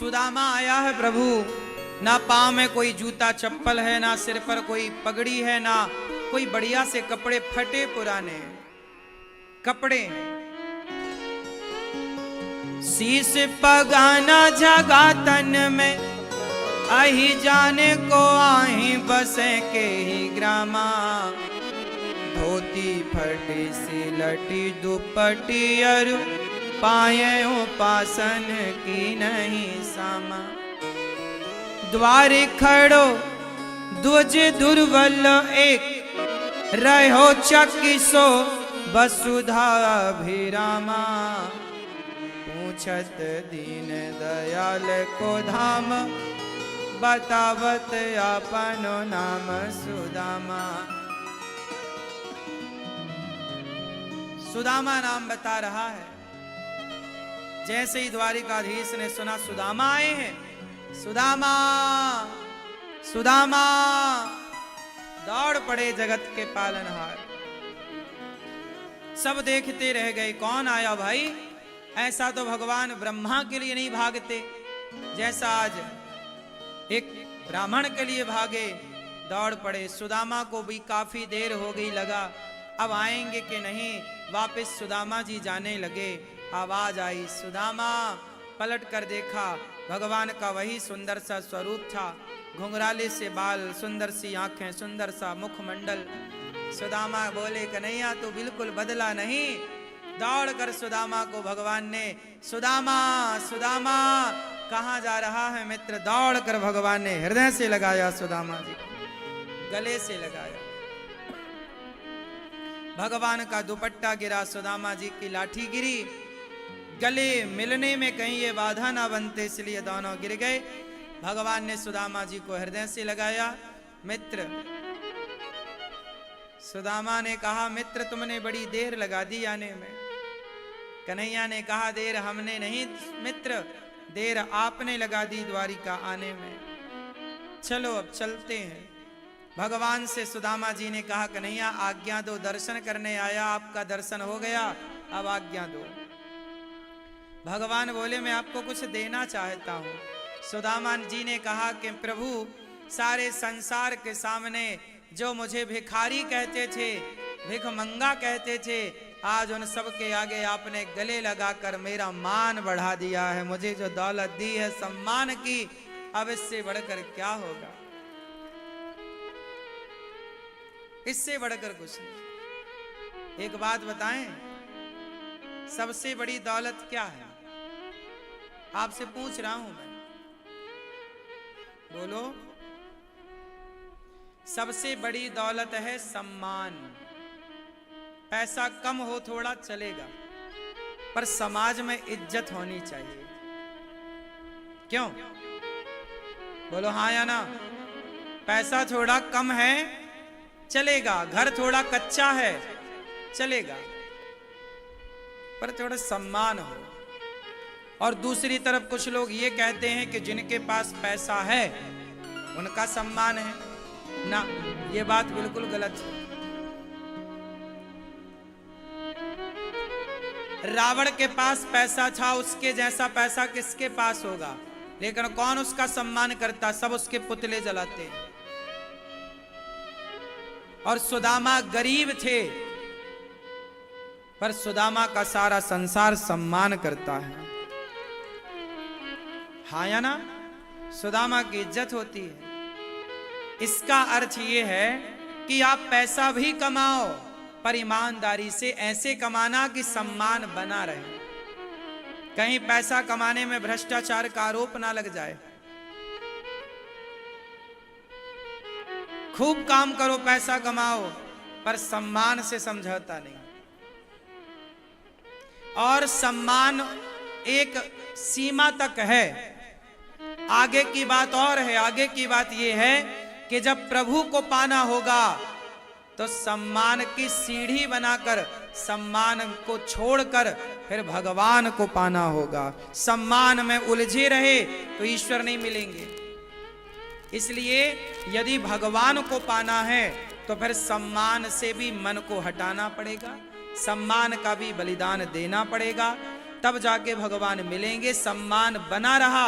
सुदामा आया है प्रभु, ना पांव में कोई जूता चप्पल है, ना सिर पर कोई पगड़ी है, ना कोई बढ़िया से कपड़े, फटे पुराने कपड़े हैं। शीश पगाना जगा तन में, आही जाने को आही बसे के ही ग्रामा। धोती फटी सी लटी दुपट्टी अर पाए उपासन की नहीं सामा। द्वारे खड़ो द्वज दुर्बल एक, रहो चकिसो वसुधा अभिरामा। पूछत दीन दयाल को धाम, बतावत अपनो नाम सुदामा। सुदामा नाम बता रहा है। जैसे ही द्वारिकाधीश ने सुना सुदामा आए हैं, सुदामा सुदामा दौड़ पड़े जगत के पालनहार। सब देखते रह गए, कौन आया भाई? ऐसा तो भगवान ब्रह्मा के लिए नहीं भागते, जैसा आज एक ब्राह्मण के लिए भागे। दौड़ पड़े। सुदामा को भी काफी देर हो गई, लगा अब आएंगे कि नहीं। वापस सुदामा जी जाने लगे। आवाज आई सुदामा। पलट कर देखा, भगवान का वही सुंदर सा स्वरूप था। घुंघराले से बाल, सुंदर सी आंखें, सुंदर सा मुखमंडल। सुदामा बोले कन्हैया तू बिल्कुल बदला नहीं। दौड़ कर सुदामा को भगवान ने, सुदामा सुदामा कहाँ जा रहा है मित्र? दौड़ कर भगवान ने हृदय से लगाया, सुदामा जी गले से लगाया। भगवान का दुपट्टा गिरा, सुदामा जी की लाठी गिरी। गले मिलने में कहीं ये बाधा ना बनते, इसलिए दोनों गिर गए। भगवान ने सुदामा जी को हृदय से लगाया। मित्र, सुदामा ने कहा मित्र तुमने बड़ी देर लगा दी आने में। कन्हैया ने कहा देर हमने नहीं मित्र, देर आपने लगा दी द्वारिका आने में। चलो अब चलते हैं। भगवान से सुदामा जी ने कहा कन्हैया आज्ञा दो, दर्शन करने आया, आपका दर्शन हो गया, अब आज्ञा दो। भगवान बोले मैं आपको कुछ देना चाहता हूं। सुदामा जी ने कहा कि प्रभु सारे संसार के सामने जो मुझे भिखारी कहते थे, भिखमंगा कहते थे, आज उन सब के आगे आपने गले लगाकर मेरा मान बढ़ा दिया है। मुझे जो दौलत दी है सम्मान की, अब इससे बढ़कर क्या होगा? इससे बढ़कर कुछ नहीं। एक बात बताएं, सबसे बड़ी दौलत क्या है? आपसे पूछ रहा हूं मैं, बोलो। सबसे बड़ी दौलत है सम्मान। पैसा कम हो थोड़ा चलेगा, पर समाज में इज्जत होनी चाहिए। क्यों? बोलो हाँ या ना। पैसा थोड़ा कम है चलेगा, घर थोड़ा कच्चा है चलेगा, पर थोड़ा सम्मान हो। और दूसरी तरफ कुछ लोग ये कहते हैं कि जिनके पास पैसा है उनका सम्मान है ना, ये बात बिल्कुल गलत है। रावण के पास पैसा था, उसके जैसा पैसा किसके पास होगा? लेकिन कौन उसका सम्मान करता? सब उसके पुतले जलाते हैं। और सुदामा गरीब थे, पर सुदामा का सारा संसार सम्मान करता है। हाँ या ना? सुदामा की इज्जत होती है। इसका अर्थ यह है कि आप पैसा भी कमाओ, पर ईमानदारी से ऐसे कमाना कि सम्मान बना रहे। कहीं पैसा कमाने में भ्रष्टाचार का आरोप ना लग जाए। खूब काम करो, पैसा कमाओ, पर सम्मान से समझौता नहीं। और सम्मान एक सीमा तक है, आगे की बात और है। आगे की बात यह है कि जब प्रभु को पाना होगा तो सम्मान की सीढ़ी बनाकर, सम्मान को छोड़कर फिर भगवान को पाना होगा। सम्मान में उलझे रहे तो ईश्वर नहीं मिलेंगे। इसलिए यदि भगवान को पाना है तो फिर सम्मान से भी मन को हटाना पड़ेगा, सम्मान का भी बलिदान देना पड़ेगा, तब जाके भगवान मिलेंगे। सम्मान बना रहा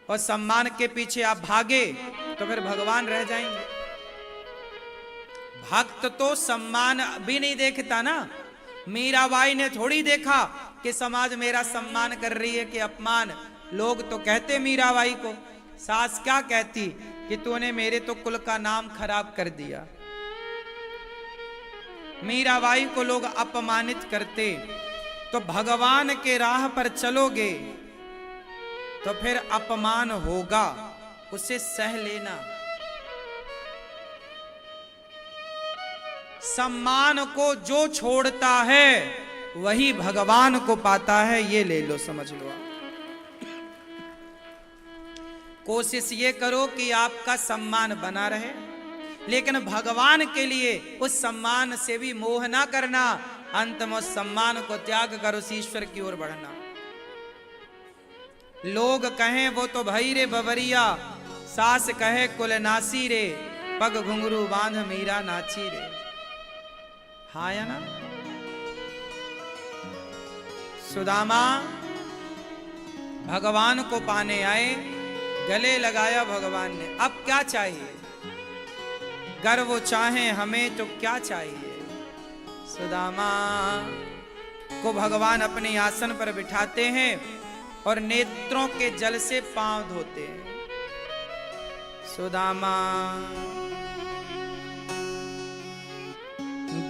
और सम्मान के पीछे आप भागे तो फिर भगवान रह जाएंगे। भक्त तो सम्मान भी नहीं देखता ना। मीराबाई ने थोड़ी देखा कि समाज मेरा सम्मान कर रही है कि अपमान। लोग तो कहते मीराबाई को, सास क्या कहती कि तूने मेरे तो कुल का नाम खराब कर दिया। मीराबाई को लोग अपमानित करते। तो भगवान के राह पर चलोगे तो फिर अपमान होगा, उसे सह लेना। सम्मान को जो छोड़ता है वही भगवान को पाता है, ये ले लो, समझ लो। आप कोशिश ये करो कि आपका सम्मान बना रहे, लेकिन भगवान के लिए उस सम्मान से भी मोह ना करना। अंत में उस सम्मान को त्याग कर उस ईश्वर की ओर बढ़ना। लोग कहें वो तो भई रे बबरिया, सास कहे कुल नासी रे, पग घुंघरू बांध मीरा नाची रे। हाँ या ना? सुदामा भगवान को पाने आए, गले लगाया भगवान ने। अब क्या चाहिए? गर वो चाहे हमें तो क्या चाहिए? सुदामा को भगवान अपने आसन पर बिठाते हैं और नेत्रों के जल से पांव धोते हैं। सुदामा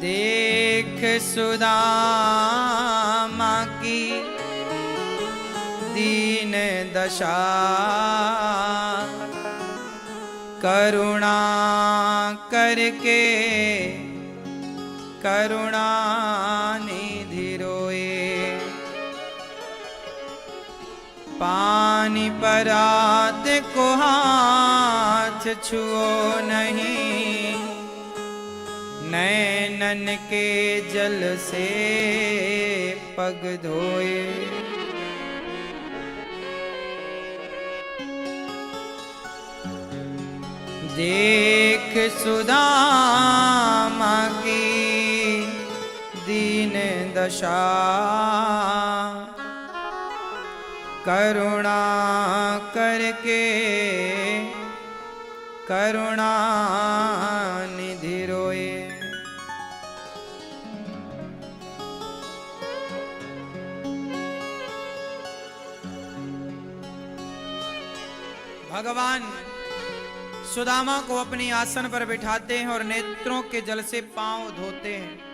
देख सुदामा की दीन दशा, करुणा करके करुणा निधि रोए। पानी परात को हाथ छुओ नहीं, नैनन के जल से पग धोए। देख सुदामा की दीन दशा, करुणा करके करुणा निधि रोए। भगवान सुदामा को अपनी आसन पर बिठाते हैं और नेत्रों के जल से पांव धोते हैं।